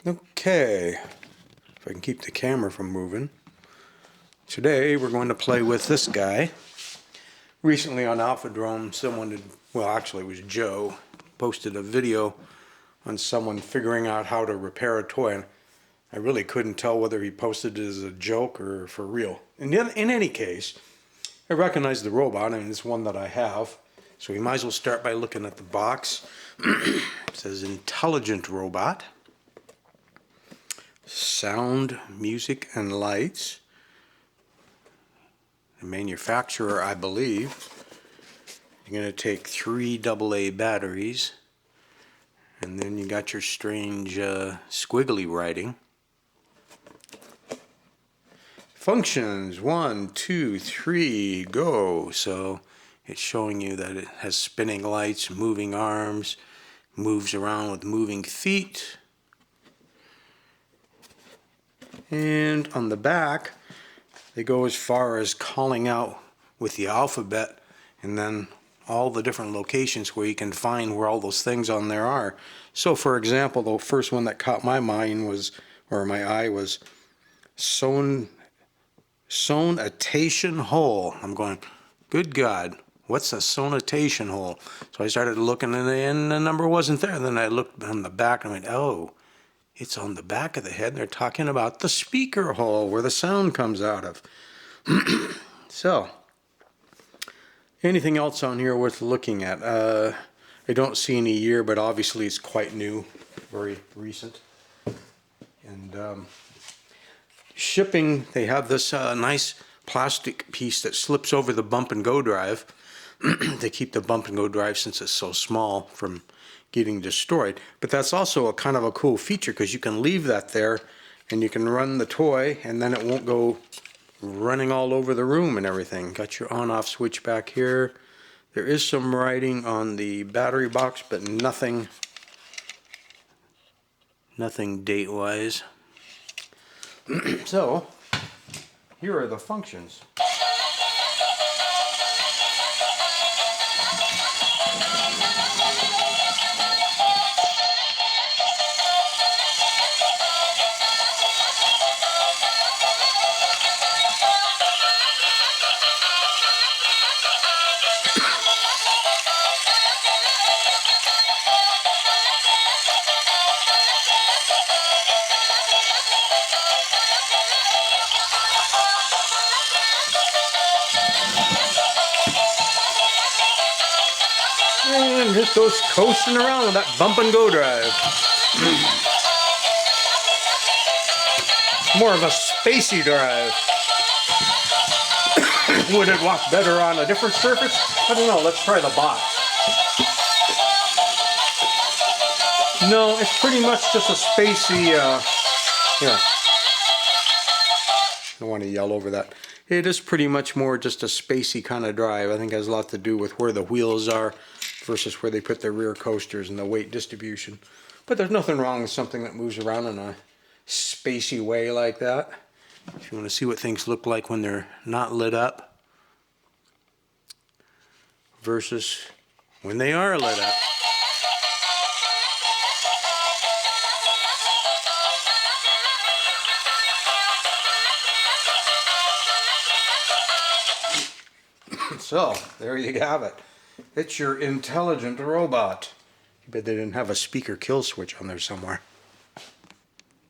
Okay, if I can keep the camera from moving. Today we're going to play with this guy. Recently on Alpha Drome, someone did, well actually it was Joe, posted a video on someone figuring out how to repair a toy. And I really couldn't tell whether he posted it as a joke or for real. And in any case, I recognize the robot, and it's one that I have. So we might as well start by looking at the box. It says Intelligent Robot. Sound, music, and lights. The manufacturer, I believe. You're going to take 3 AA batteries. And then you got your strange squiggly writing. Functions, 1, 2, 3, go. So it's showing you that it has spinning lights, moving arms, moves around with moving feet. And on the back, they go as far as calling out with the alphabet and then all the different locations where you can find where all those things on there are. So for example, the first one that caught my mind was, or my eye was, sonotation hole. I'm going, good God, what's a sonotation hole? So I started looking and the number wasn't there. Then I looked on the back and I went, oh, it's on the back of the head. And they're talking about the speaker hole where the sound comes out of. So, anything else on here worth looking at? I don't see any year, but obviously it's quite new, very recent. And shipping, they have this nice plastic piece that slips over the bump and go drive. They keep the bump and go drive, since it's so small, from getting destroyed. But that's also a kind of a cool feature, because you can leave that there and you can run the toy and then it won't go running all over the room and everything. Got your on-off switch back here. There is some writing on the battery box, but nothing date-wise. So here are the functions. And just goes coasting around with that bump and go drive. More of a spacey drive. Would it walk better on a different surface? I don't know. Let's try the box. No, it's pretty much just a spacey, here. I don't want to yell over that. It is pretty much more just a spacey kind of drive. I think it has a lot to do with where the wheels are versus where they put their rear coasters and the weight distribution. But there's nothing wrong with something that moves around in a spacey way like that. If you want to see what things look like when they're not lit up versus when they are lit up. So, there you have it. It's your Intelligent Robot. I bet they didn't have a speaker kill switch on there somewhere.